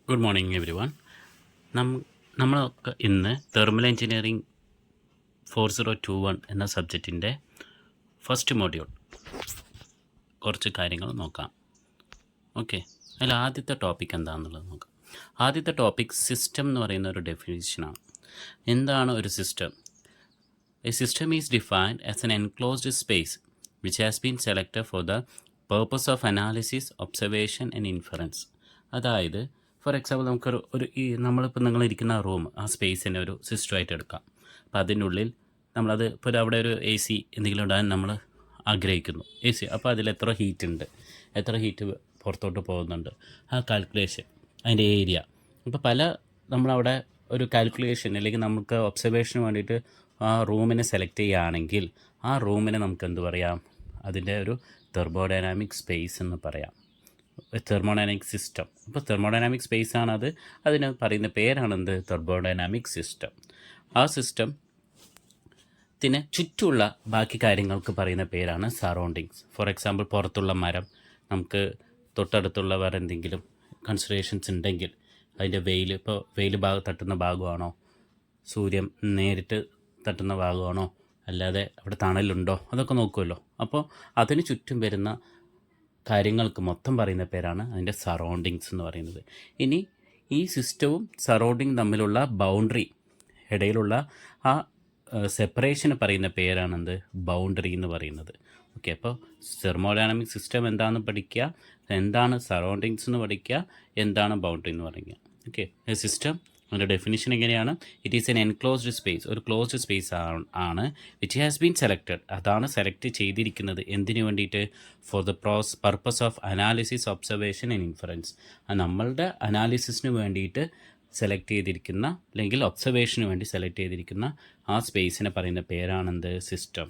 Good morning every one. നമ്മളൊക്കെ ഇന്ന് thermal engineering 4021 എന്ന സബ്ജക്റ്റിൻ്റെ ഫസ്റ്റ് മോഡ്യൂൾ കുറച്ച് കാര്യങ്ങൾ നോക്കാം. ഓക്കെ, അതിൽ ആദ്യത്തെ ടോപ്പിക് എന്താണെന്നുള്ളത് നോക്കാം. ആദ്യത്തെ ടോപ്പിക് സിസ്റ്റം എന്ന് പറയുന്ന ഒരു ഡെഫിനിഷനാണ്. എന്താണ് ഒരു system? A system is defined as an enclosed space which has been selected for the purpose of analysis, observation and inference. അതായത് ഫോർ എക്സാമ്പിൾ നമുക്കൊരു നമ്മളിപ്പോൾ നിങ്ങളിരിക്കുന്ന റൂം, ആ സ്പേസിനെ ഒരു സിസ്റ്റമായിട്ട് എടുക്കാം. അപ്പോൾ അതിനുള്ളിൽ നമ്മളത് ഇപ്പോൾ അവിടെ ഒരു എ സി എന്തെങ്കിലും ഉണ്ടാകാൻ നമ്മൾ ആഗ്രഹിക്കുന്നു. എ സി അപ്പോൾ അതിൽ എത്ര ഹീറ്റ് ഉണ്ട്, എത്ര ഹീറ്റ് പുറത്തോട്ട് പോകുന്നുണ്ട്, ആ കാൽക്കുലേഷൻ, അതിൻ്റെ ഏരിയ. ഇപ്പോൾ നമ്മളവിടെ ഒരു കാൽക്കുലേഷൻ അല്ലെങ്കിൽ നമുക്ക് ഒബ്സർവേഷന് വേണ്ടിയിട്ട് ആ റൂമിനെ സെലക്ട് ചെയ്യുകയാണെങ്കിൽ ആ റൂമിനെ നമുക്ക് എന്ത് പറയാം? അതിൻ്റെ ഒരു തെർമോഡൈനാമിക് സ്പേസ് എന്ന് പറയാം, തെർമോഡൈനാമിക് സിസ്റ്റം. അപ്പോൾ തെർമോഡൈനാമിക് സ്പേസ് ആണത്. അതിന് പറയുന്ന പേരാണെന്ത്? Thermodynamic system. ആ സിസ്റ്റത്തിന് ചുറ്റുമുള്ള ബാക്കി കാര്യങ്ങൾക്ക് പറയുന്ന പേരാണ് സറൗണ്ടിങ്സ്. ഫോർ എക്സാമ്പിൾ പുറത്തുള്ള മരം, നമുക്ക് തൊട്ടടുത്തുള്ള വേറെ എന്തെങ്കിലും കൺസിഡറേഷൻസ് ഉണ്ടെങ്കിൽ അതിൻ്റെ ഇപ്പോൾ വെയിൽ തട്ടുന്ന ഭാഗമാണോ, സൂര്യൻ നേരിട്ട് തട്ടുന്ന ഭാഗമാണോ, അല്ലാതെ അവിടെ തണലുണ്ടോ, അതൊക്കെ നോക്കുമല്ലോ. അപ്പോൾ അതിന് ചുറ്റും വരുന്ന കാര്യങ്ങൾക്ക് മൊത്തം പറയുന്ന പേരാണ് അതിൻ്റെ സറൗണ്ടിങ്സ് എന്ന് പറയുന്നത്. ഇനി ഈ സിസ്റ്റവും സറൗണ്ടിങ് തമ്മിലുള്ള ബൗണ്ടറി, ഇടയിലുള്ള ആ സെപ്പറേഷന് പറയുന്ന പേരാണെന്ത്? ബൗണ്ടറി എന്ന് പറയുന്നത്. ഓക്കെ, അപ്പോൾ തെർമോഡൈനാമിക് സിസ്റ്റം എന്താണെന്ന് പഠിക്കുക, എന്താണ് സറൗണ്ടിങ്സ് എന്ന് പഠിക്കുക, എന്താണ് ബൗണ്ടറി എന്ന് പറയുക. ഓക്കെ, സിസ്റ്റം അതിൻ്റെ ഡെഫിനിഷൻ എങ്ങനെയാണ്? It is N enclosed space, ഒരു ക്ലോസ്ഡ് സ്പേസ് ആണ് വിച്ച് ഹാസ് ബീൻ സെലക്റ്റഡ്, അതാണ് സെലക്ട് ചെയ്തിരിക്കുന്നത്. എന്തിനു വേണ്ടിയിട്ട്? For the purpose of analysis, observation and inference. നമ്മളുടെ അനാലിസിസിന് വേണ്ടിയിട്ട് സെലക്ട് ചെയ്തിരിക്കുന്ന അല്ലെങ്കിൽ ഒബ്സർവേഷന് വേണ്ടി സെലക്ട് ചെയ്തിരിക്കുന്ന ആ സ്പേസിനെ പറയുന്ന പേരാണെന്ത്? സിസ്റ്റം.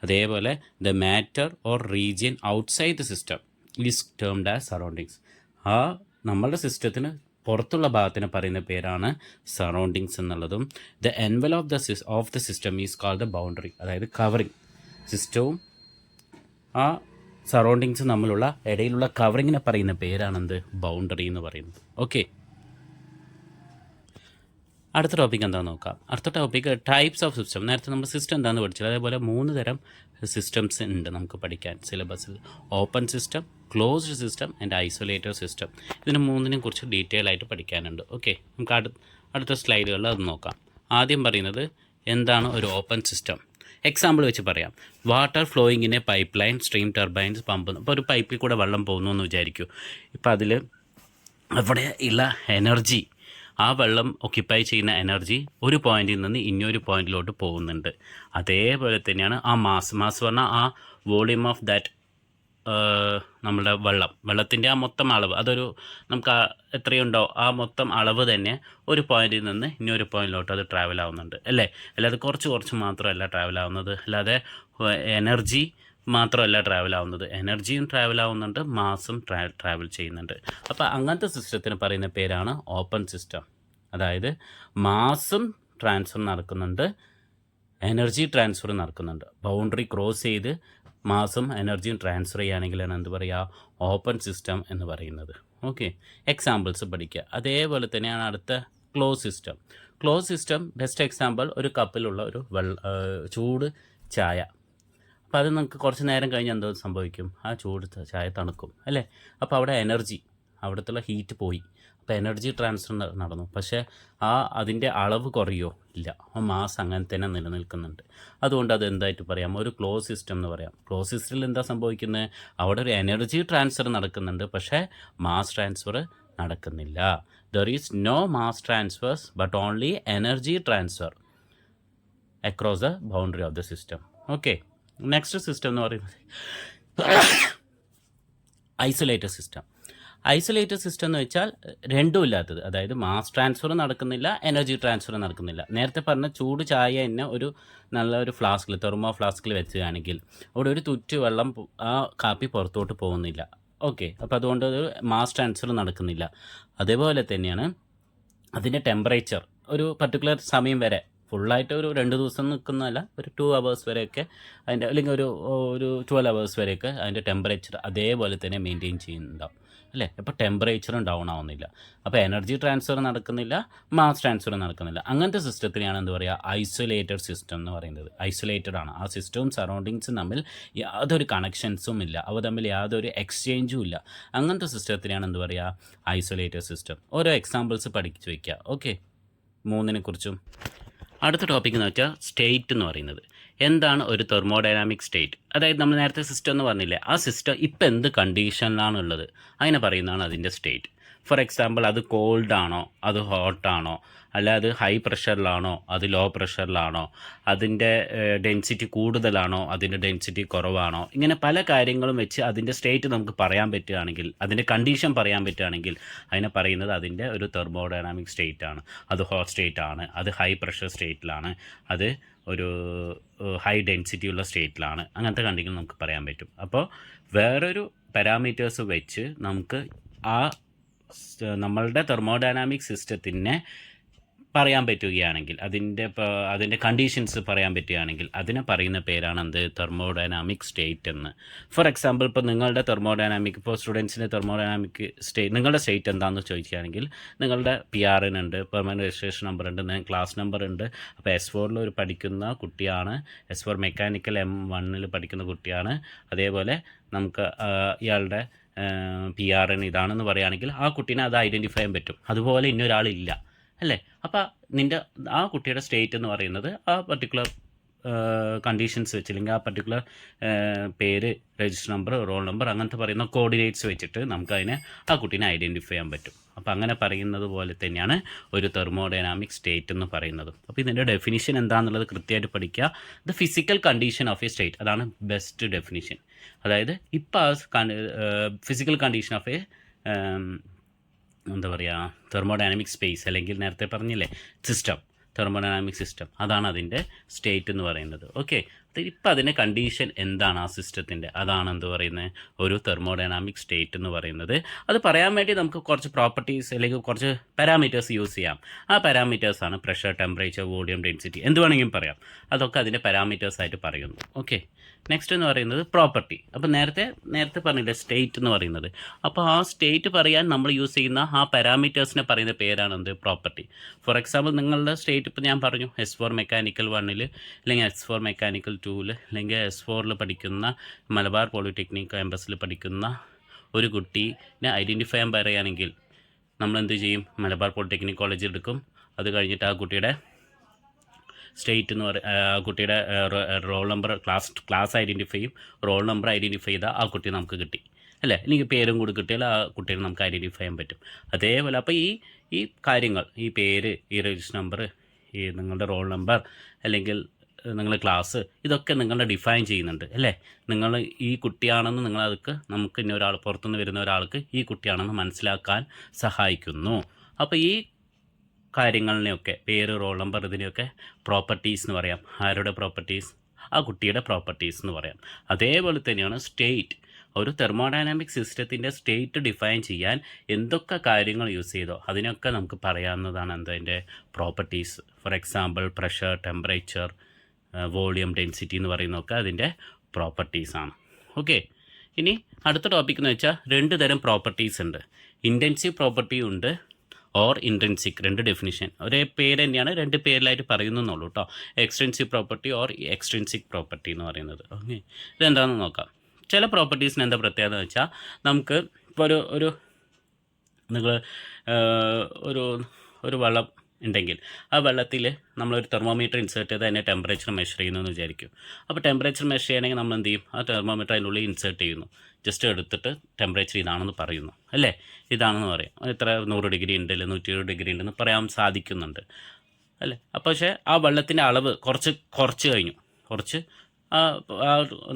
അതേപോലെ the matter or region outside the system is termed as surroundings. ആ നമ്മളുടെ സിസ്റ്റത്തിന് പുറത്തുള്ള ഭാഗത്തിന് പറയുന്ന പേരാണ് സറൗണ്ടിങ്സ് എന്നുള്ളതും. The envelope of the system is called the boundary, അതായത് കവറിങ്. സിസ്റ്റവും ആ സറൗണ്ടിങ്സും തമ്മിലുള്ള ഇടയിലുള്ള കവറിങ്ങിനെ പറയുന്ന പേരാണെന്ത്? ബൗണ്ടറി എന്ന് പറയുന്നത്. ഓക്കെ, അടുത്ത ടോപ്പിക് എന്താണെന്ന് നോക്കാം. അടുത്ത ടോപ്പിക് ടൈപ്സ് ഓഫ് സിസ്റ്റം. നേരത്തെ നമ്മൾ സിസ്റ്റം എന്താണെന്ന് പഠിച്ചത്, അതേപോലെ 3 തരം സിസ്റ്റംസ് ഉണ്ട് നമുക്ക് പഠിക്കാൻ സിലബസിൽ. Open system, closed system and isolated system. ഇതിന് 3നെയും കുറിച്ച് ഡീറ്റെയിൽ ആയിട്ട് പഠിക്കാനുണ്ട്. ഓക്കെ, നമുക്ക് അടുത്ത സ്ലൈഡുകളിൽ അത് നോക്കാം. ആദ്യം പറയുന്നത് എന്താണ് ഒരു ഓപ്പൺ സിസ്റ്റം. എക്സാമ്പിൾ വെച്ച് പറയാം. Water flowing in A pipe line, stream turbines, pump. ഇപ്പോൾ ഒരു പൈപ്പിൽ കൂടെ വെള്ളം പോകുന്നു എന്ന് വിചാരിക്കൂ. ഇപ്പോൾ അതിൽ അവിടെ ഉള്ള എനർജി, ആ വെള്ളം ഒക്യുപ്പൈ ചെയ്യുന്ന എനർജി ഒരു പോയിന്റിൽ നിന്ന് ഇനിയൊരു പോയിന്റിലോട്ട് പോകുന്നുണ്ട്. അതേപോലെ തന്നെയാണ് ആ മാസ് പറഞ്ഞാൽ ആ വോളിയം ഓഫ് ദാറ്റ് നമ്മുടെ വെള്ളത്തിൻ്റെ ആ മൊത്തം അളവ്, അതൊരു നമുക്ക് എത്രയുണ്ടോ ആ മൊത്തം അളവ് തന്നെ ഒരു പോയിന്റിൽ നിന്ന് ഇനിയൊരു പോയിന്റിലോട്ട് അത് ട്രാവൽ ആവുന്നുണ്ട്, അല്ലേ? അല്ലാതെ കുറച്ച് മാത്രമല്ല ട്രാവൽ ആവുന്നത്, അല്ലാതെ എനർജി മാത്രമല്ല ട്രാവൽ ആവുന്നത്, എനർജിയും ട്രാവൽ ആവുന്നുണ്ട്, മാസും ട്രാവൽ ചെയ്യുന്നുണ്ട്. അപ്പോൾ അങ്ങനത്തെ സിസ്റ്റത്തിന് പറയുന്ന പേരാണ് ഓപ്പൺ സിസ്റ്റം. അതായത് മാസും ട്രാൻസ്ഫർ നടക്കുന്നുണ്ട്, എനർജി ട്രാൻസ്ഫർ നടക്കുന്നുണ്ട്. ബൗണ്ടറി ക്രോസ് ചെയ്ത് മാസും എനർജിയും ട്രാൻസ്ഫർ ചെയ്യുകയാണെങ്കിലാണ് എന്ത് പറയുക? ഓപ്പൺ സിസ്റ്റം എന്ന് പറയുന്നത്. ഓക്കെ, എക്സാമ്പിൾസ് പഠിക്കുക. അതേപോലെ തന്നെയാണ് അടുത്ത close system. Close system best example ഒരു കപ്പിലുള്ള ഒരു ചൂട് ചായ. അപ്പോൾ അത് നമുക്ക് കുറച്ച് നേരം കഴിഞ്ഞ് എന്തോ സംഭവിക്കും? ആ ചൂട് ചായ തണുക്കും, അല്ലേ? അപ്പോൾ അവിടെ അവിടുത്തെ ഹീറ്റ് പോയി, അപ്പോൾ എനർജി ട്രാൻസ്ഫർ നടന്നു. പക്ഷേ അതിൻ്റെ അളവ് കുറയോ? ഇല്ല, ആ മാസ് അങ്ങനെ തന്നെ നിലനിൽക്കുന്നുണ്ട്. അതുകൊണ്ട് അത് എന്തായിട്ട് പറയാം? ഒരു ക്ലോസ് സിസ്റ്റം എന്ന് പറയാം. ക്ലോസ് സിസ്റ്റത്തിൽ എന്താ സംഭവിക്കുന്നത്? അവിടെ ഒരു എനർജി ട്രാൻസ്ഫർ നടക്കുന്നുണ്ട്, പക്ഷേ മാസ് ട്രാൻസ്ഫർ നടക്കുന്നില്ല. There is no mass transfers but only energy transfer across the boundary of the system. Okay, next system എന്ന് പറയുന്നത് ഐസൊലേറ്റഡ് സിസ്റ്റം. ഐസൊലേറ്റഡ് സിസ്റ്റം എന്ന് വെച്ചാൽ രണ്ടും ഇല്ലാത്തത്, അതായത് മാസ് ട്രാൻസ്ഫർ നടക്കുന്നില്ല, എനർജി ട്രാൻസ്ഫർ നടക്കുന്നില്ല. നേരത്തെ പറഞ്ഞ ചൂട് ചായ തന്നെ നല്ലൊരു ഫ്ലാസ്കിൽ, തെർമോ ഫ്ലാസ്കിൽ വെച്ചുകയാണെങ്കിൽ അവിടെ ഒരു തുറ്റ് വെള്ളം ആ കാപ്പി പുറത്തോട്ട് പോകുന്നില്ല. ഓക്കെ, അപ്പോൾ അതുകൊണ്ട് ഒരു മാസ് ട്രാൻസ്ഫർ നടക്കുന്നില്ല. അതേപോലെ തന്നെയാണ് അതിൻ്റെ ടെമ്പറേച്ചർ ഒരു പർട്ടിക്കുലർ സമയം വരെ ഫുള്ളായിട്ട് ഒരു 2 ദിവസം നിൽക്കുന്നതല്ല, ഒരു 2 hours വരെയൊക്കെ അതിൻ്റെ, അല്ലെങ്കിൽ ഒരു 12 hours വരെയൊക്കെ അതിൻ്റെ ടെമ്പറേച്ചർ അതേപോലെ തന്നെ മെയിൻറ്റെയിൻ ചെയ്യുന്നുണ്ടാവും അല്ലേ. അപ്പോൾ ടെമ്പറേച്ചറും ഡൗൺ ആവുന്നില്ല, അപ്പോൾ എനർജി ട്രാൻസ്ഫർ നടക്കുന്നില്ല, മാസ് ട്രാൻസ്ഫർ നടക്കുന്നില്ല. അങ്ങനത്തെ സിസ്റ്റത്തിനെയാണ് എന്ത് പറയുക, ഐസൊലേറ്റഡ് സിസ്റ്റം എന്ന് പറയുന്നത്. ഐസൊലേറ്റഡ് ആണ്, ആ സിസ്റ്റവും സറൗണ്ടിങ്സും തമ്മിൽ യാതൊരു കണക്ഷൻസും ഇല്ല, അവ തമ്മിൽ യാതൊരു എക്സ്ചേഞ്ചും ഇല്ല. അങ്ങനത്തെ സിസ്റ്റത്തിനെയാണ് എന്ത് പറയുക, ഐസൊലേറ്റഡ് സിസ്റ്റം. ഓരോ എക്സാമ്പിൾസ് പഠിച്ചു വയ്ക്കുക. ഓക്കെ, മൂന്നിനെക്കുറിച്ചും. അടുത്ത ടോപ്പിക് എന്ന് വെച്ചാൽ സ്റ്റേറ്റ് എന്ന് പറയുന്നത്. എന്താണ് ഒരു തെർമോഡൈനാമിക് സ്റ്റേറ്റ്? അതായത് നമ്മൾ നേരത്തെ സിസ്റ്റം എന്ന് പറഞ്ഞില്ലേ, ആ സിസ്റ്റം ഇപ്പം എന്ത് കണ്ടീഷനിലാണ് ഉള്ളത് അതിനെ പറയുന്നതാണ് അതിൻ്റെ സ്റ്റേറ്റ്. ഫോർ എക്സാമ്പിൾ, അത് കോൾഡ് ആണോ, അത് ഹോട്ടാണോ, അല്ല അത് ഹൈ പ്രഷറിലാണോ, അത് ലോ പ്രഷറിലാണോ, അതിൻ്റെ ഡെൻസിറ്റി കൂടുതലാണോ, അതിൻ്റെ ഡെൻസിറ്റി കുറവാണോ, ഇങ്ങനെ പല കാര്യങ്ങളും വെച്ച് അതിൻ്റെ സ്റ്റേറ്റ് നമുക്ക് പറയാൻ പറ്റുകയാണെങ്കിൽ, അതിൻ്റെ കണ്ടീഷൻ പറയാൻ പറ്റുകയാണെങ്കിൽ അതിനെ പറയുന്നത് അതിൻ്റെ ഒരു തെർമോഡൈനാമിക് സ്റ്റേറ്റ് ആണ്. അത് ഹോട്ട് സ്റ്റേറ്റ് ആണ്, അത് ഹൈ പ്രഷർ സ്റ്റേറ്റിലാണ്, അത് ഒരു ഹൈ ഡെൻസിറ്റി ഉള്ള സ്റ്റേറ്റിലാണ്. അങ്ങനത്തെ കണ്ടീഷൻ നമുക്ക് പറയാൻ പറ്റും. അപ്പോൾ വേറൊരു പാരാമീറ്റേഴ്സ് വെച്ച് നമുക്ക് ആ നമ്മളുടെ തെർമോഡൈനാമിക് സിസ്റ്റത്തിനെ പറയാൻ പറ്റുകയാണെങ്കിൽ, അതിൻ്റെ കണ്ടീഷൻസ് പറയാൻ പറ്റുകയാണെങ്കിൽ അതിനെ പറയുന്ന പേരാണ് എന്ത്, തെർമോഡൈനാമിക് സ്റ്റേറ്റ് എന്ന്. ഫോർ എക്സാമ്പിൾ, ഇപ്പോൾ നിങ്ങളുടെ തെർമോഡൈനാമിക്, ഇപ്പോൾ സ്റ്റുഡൻസിൻ്റെ തെർമോഡൈനാമിക് സ്റ്റേറ്റ്, നിങ്ങളുടെ സ്റ്റേറ്റ് എന്താണെന്ന് ചോദിക്കുകയാണെങ്കിൽ നിങ്ങളുടെ PRN ഉണ്ട്, പെർമനൻറ്റ് രജിസ്ട്രേഷൻ നമ്പർ ഉണ്ട്, ക്ലാസ് നമ്പർ ഉണ്ട്. അപ്പോൾ S4 ഒരു പഠിക്കുന്ന കുട്ടിയാണ്, S4 മെക്കാനിക്കൽ M1 പഠിക്കുന്ന കുട്ടിയാണ്. അതേപോലെ നമുക്ക് ഇയാളുടെ PRN ഇതാണെന്ന് പറയുകയാണെങ്കിൽ ആ കുട്ടീനെ അത് ഐഡൻറ്റിഫൈ ചെയ്യാൻ പറ്റും. അതുപോലെ ഇന്നൊരാളില്ല അല്ലേ. അപ്പോൾ ആ കുട്ടിയുടെ സ്റ്റേറ്റ് എന്ന് പറയുന്നത് ആ പർട്ടിക്കുലർ കണ്ടീഷൻസ് വെച്ച്, അല്ലെങ്കിൽ ആ പർട്ടിക്കുലർ പേര്, രജിസ്റ്റർ നമ്പർ, റോൾ നമ്പർ, അങ്ങനത്തെ പറയുന്ന കോർഡിനേറ്റ്സ് വെച്ചിട്ട് നമുക്കതിനെ ആ കുട്ടീനെ ഐഡൻറ്റിഫൈ ചെയ്യാൻ പറ്റും. അപ്പോൾ അങ്ങനെ പറയുന്നത് പോലെ തന്നെയാണ് ഒരു തെർമോഡൈനാമിക് സ്റ്റേറ്റ് എന്ന് പറയുന്നത്. അപ്പോൾ ഇതിൻ്റെ ഡെഫിനിഷൻ എന്താണെന്നുള്ളത് കൃത്യമായിട്ട് പഠിക്കുക. The physical condition of A state, അതാണ് ബെസ്റ്റ് ഡെഫിനിഷൻ. അതായത് ഇപ്പോൾ ഫിസിക്കൽ കണ്ടീഷൻ ഓഫ് എ എന്താ പറയുക, തെർമോഡൈനാമിക് സ്പേസ്, അല്ലെങ്കിൽ നേരത്തെ പറഞ്ഞില്ലേ സിസ്റ്റം, തെർമോഡൈനാമിക് സിസ്റ്റം, അതാണ് അതിൻ്റെ സ്റ്റേറ്റ് എന്ന് പറയുന്നത്. ഓക്കെ, ഇപ്പം അതിൻ്റെ കണ്ടീഷൻ എന്താണ് ആ സിസ്റ്റത്തിൻ്റെ, അതാണ് എന്ത് പറയുന്നത്, ഒരു തെർമോഡൈനാമിക് സ്റ്റേറ്റ് എന്ന് പറയുന്നത്. അത് പറയാൻ വേണ്ടി നമുക്ക് കുറച്ച് പ്രോപ്പർട്ടീസ് അല്ലെങ്കിൽ കുറച്ച് പാരാമീറ്റേഴ്സ് യൂസ് ചെയ്യാം. ആ പാരാമീറ്റേഴ്സാണ് പ്രഷർ, ടെമ്പറേച്ചർ, വോളിയം, ഡെൻസിറ്റി, എന്ത് വേണമെങ്കിലും പറയാം. അതൊക്കെ അതിൻ്റെ പാരാമീറ്റേഴ്സായിട്ട് പറയുന്നു. ഓക്കെ, നെക്സ്റ്റ് എന്ന് പറയുന്നത് പ്രോപ്പർട്ടി. അപ്പോൾ നേരത്തെ പറഞ്ഞില്ലേ സ്റ്റേറ്റ് എന്ന് പറയുന്നത്. അപ്പോൾ ആ സ്റ്റേറ്റ് പറയാൻ നമ്മൾ യൂസ് ചെയ്യുന്ന ആ പാരാമീറ്റേഴ്സിനെ പറയുന്ന പേരാണ് എന്ത്, പ്രോപ്പർട്ടി. ഫോർ എക്സാമ്പിൾ, നിങ്ങളുടെ സ്റ്റേറ്റ് ഇപ്പോൾ ഞാൻ പറഞ്ഞു S4 മെക്കാനിക്കൽ 1 അല്ലെങ്കിൽ S4 മെക്കാനിക്കൽ 2 അല്ലെങ്കിൽ S4 പഠിക്കുന്ന മലബാർ പോളിടെക്നിക് ക്യാമ്പസിൽ പഠിക്കുന്ന ഒരു കുട്ടീനെ ഐഡൻറ്റിഫൈ ചെയ്യാൻ പറയുകയാണെങ്കിൽ നമ്മൾ എന്ത് ചെയ്യും, മലബാർ പോളിടെക്നിക് കോളേജിൽ എടുക്കും. അത് കഴിഞ്ഞിട്ട് ആ കുട്ടിയുടെ സ്റ്റേറ്റ് എന്ന് പറയുക, കുട്ടിയുടെ റോൾ നമ്പർ, ക്ലാസ് ഐഡൻറ്റിഫൈ ചെയ്യും. റോൾ നമ്പർ ഐഡൻറ്റിഫൈ ചെയ്താൽ ആ കുട്ടി നമുക്ക് കിട്ടി അല്ലേ. അല്ലെങ്കിൽ പേരും കൂടി കിട്ടിയാൽ ആ കുട്ടീനെ നമുക്ക് ഐഡൻറ്റിഫൈ ചെയ്യാൻ പറ്റും. അതേപോലെ അപ്പോൾ ഈ കാര്യങ്ങൾ, ഈ പേര്, ഈ രജിസ്റ്റർ നമ്പർ, ഈ നിങ്ങളുടെ റോൾ നമ്പർ, അല്ലെങ്കിൽ നിങ്ങളുടെ ക്ലാസ്, ഇതൊക്കെ നിങ്ങളുടെ ഡിഫൈൻ ചെയ്യുന്നുണ്ട് അല്ലേ. നിങ്ങൾ ഈ കുട്ടിയാണെന്ന് നമുക്ക് ഇനി ഒരാൾ പുറത്തുനിന്ന് വരുന്ന ഒരാൾക്ക് ഈ കുട്ടിയാണെന്ന് മനസ്സിലാക്കാൻ സഹായിക്കുന്നു. അപ്പോൾ ഈ കാര്യങ്ങളിനെയൊക്കെ, പേര്, റോൾ നമ്പർ, ഇതിനെയൊക്കെ പ്രോപ്പർട്ടീസ് എന്ന് പറയാം. ആരുടെ പ്രോപ്പർട്ടീസ്? ആ കുട്ടിയുടെ പ്രോപ്പർട്ടീസ് എന്ന് പറയാം. അതേപോലെ തന്നെയാണ് സ്റ്റേറ്റ്. ഒരു തെർമോഡൈനാമിക് സിസ്റ്റത്തിൻ്റെ സ്റ്റേറ്റ് ഡിഫൈൻ ചെയ്യാൻ എന്തൊക്കെ കാര്യങ്ങൾ യൂസ് ചെയ്തോ അതിനൊക്കെ നമുക്ക് പറയാവുന്നതാണ് അതിൻ്റെ properties. For example, pressure, temperature, volume, density എന്ന് പറയുന്നതൊക്കെ അതിൻ്റെ പ്രോപ്പർട്ടീസാണ്. ഓക്കെ, ഇനി അടുത്ത ടോപ്പിക് എന്ന് വെച്ചാൽ 2 തരം പ്രോപ്പർട്ടീസ് ഉണ്ട്. ഇൻറ്റൻസീവ് പ്രോപ്പർട്ടി ഉണ്ട്, ഓർ ഇൻട്രിൻസിക്. 2 ഡെഫിനിഷൻ, ഒരേ പേര് തന്നെയാണ്, 2 പേരിലായിട്ട് പറയുന്നുള്ളൂ കേട്ടോ. Extrinsic property or extrinsic property എന്ന് പറയുന്നത്. ഓക്കെ, ഇതെന്താണെന്ന് നോക്കാം. ചില പ്രോപ്പർട്ടീസിന് എന്താ പ്രത്യേകത എന്ന് വെച്ചാൽ, നമുക്ക് ഇപ്പോൾ നിങ്ങൾ ഒരു വെള്ളം ഉണ്ടെങ്കിൽ ആ വെള്ളത്തിൽ നമ്മളൊരു തെർമോമീറ്റർ ഇൻസേർട്ട് ചെയ്ത് അതിൻ്റെ ടെമ്പറേച്ചർ മെഷർ ചെയ്യുന്നു വിചാരിക്കും. അപ്പോൾ ടെമ്പറേച്ചർ മെഷർ ചെയ്യണമെങ്കിൽ നമ്മൾ എന്ത് ചെയ്യും, ആ തെർമോമീറ്റർ അതിനുള്ളിൽ ഇൻസേർട്ട് ചെയ്യുന്നു. ജസ്റ്റ് എടുത്തിട്ട് ടെമ്പറേച്ചർ ഇതാണെന്ന് പറയുന്നു അല്ലേ, ഇതാണെന്ന് പറയും. എത്ര 100 ഡിഗ്രി ഉണ്ട്, അല്ലെങ്കിൽ 120 ഡിഗ്രി ഉണ്ടെന്ന് പറയാൻ സാധിക്കുന്നുണ്ട് അല്ലേ. അപ്പോൾ പക്ഷേ ആ വെള്ളത്തിൻ്റെ അളവ് കുറച്ച് കഴിഞ്ഞു,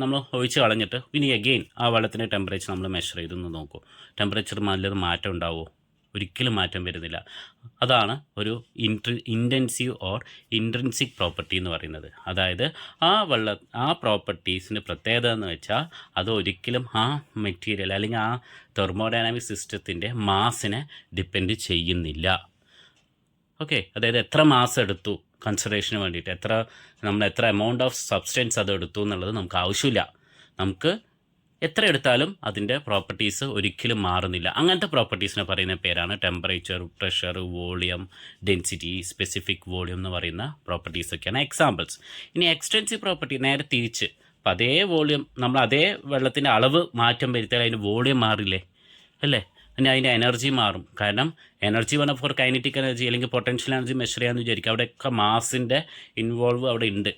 നമ്മൾ ഒഴിച്ച് കളഞ്ഞിട്ട് ഇനി അഗെയിൻ ആ വെള്ളത്തിൻ്റെ ടെമ്പറേച്ചർ നമ്മൾ മെഷർ ചെയ്തെന്ന് നോക്കൂ. ടെമ്പറേച്ചർ നല്ലത് മാറ്റം ഉണ്ടാവുമോ? ഒരിക്കലും മാറ്റം വരുന്നില്ല. അതാണ് ഒരു ഇൻറ്റൻസീവ് ഓർ ഇൻട്രിൻസിക് പ്രോപ്പർട്ടി എന്ന് പറയുന്നത്. അതായത് ആ പ്രോപ്പർട്ടീസിൻ്റെ പ്രത്യേകത എന്ന് വെച്ചാൽ അത് ഒരിക്കലും ആ മെറ്റീരിയൽ അല്ലെങ്കിൽ ആ തെർമോഡൈനാമിക് സിസ്റ്റത്തിൻ്റെ മാസിനെ ഡിപ്പെൻഡ് ചെയ്യുന്നില്ല. ഓക്കെ, അതായത് എത്ര മാസം എടുത്തു കൺസിഡറേഷന് വേണ്ടിയിട്ട്, നമ്മൾ എത്ര എമൗണ്ട് ഓഫ് സബ്സ്റ്റൻസ് അത് എടുത്തു എന്നുള്ളത് നമുക്ക് ആവശ്യമില്ല. നമുക്ക് എത്ര എടുത്താലും അതിൻ്റെ പ്രോപ്പർട്ടീസ് ഒരിക്കലും മാറുന്നില്ല. അങ്ങനത്തെ പ്രോപ്പർട്ടീസിനെ പറയുന്ന പേരാണ് temperature, pressure, volume, density, specific volume എന്ന് പറയുന്ന പ്രോപ്പർട്ടീസൊക്കെയാണ് എക്സാമ്പിൾസ്. ഇനി എക്സ്റ്റെൻസീവ് പ്രോപ്പർട്ടി നേരെ തിരിച്ച്, അപ്പോൾ അതേ വോളിയം നമ്മൾ അതേ വെള്ളത്തിൻ്റെ അളവ് മാറ്റം വരുത്തിയാൽ അതിൻ്റെ വോളിയം മാറില്ലേ, അല്ലേ? പിന്നെ അതിൻ്റെ എനർജി മാറും. കാരണം energy one four kinetic energy അല്ലെങ്കിൽ പൊട്ടൻഷ്യൽ എനർജി മെഷർ ചെയ്യാമെന്ന് വിചാരിക്കുക, അവിടെയൊക്കെ മാസിൻ്റെ ഇൻവോൾവ് അവിടെ ഉണ്ട്,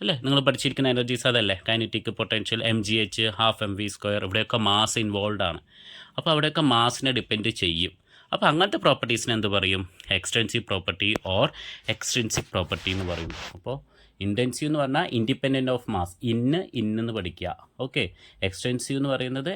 അല്ലേ? നിങ്ങൾ പഠിച്ചിരിക്കുന്ന എനർജീസ് അതല്ലേ, kinetic, potential, mgh, half mv², ഇവിടെയൊക്കെ മാസ് ഇൻവോൾവ് ആണ്. അപ്പോൾ അവിടെയൊക്കെ മാസിനെ ഡിപ്പെൻഡ് ചെയ്യും. അപ്പോൾ അങ്ങനത്തെ പ്രോപ്പർട്ടീസിന് എന്ത് പറയും? Extensive property or extrinsic property എന്ന് പറയും. അപ്പോൾ ഇൻറ്റൻസീവ് എന്ന് പറഞ്ഞാൽ ഇൻഡിപെൻഡൻറ്റ് ഓഫ് മാസ്, ഇന്നെന്ന് പഠിക്കുക. ഓക്കെ, എക്സ്റ്റെൻസീവ് എന്ന് പറയുന്നത്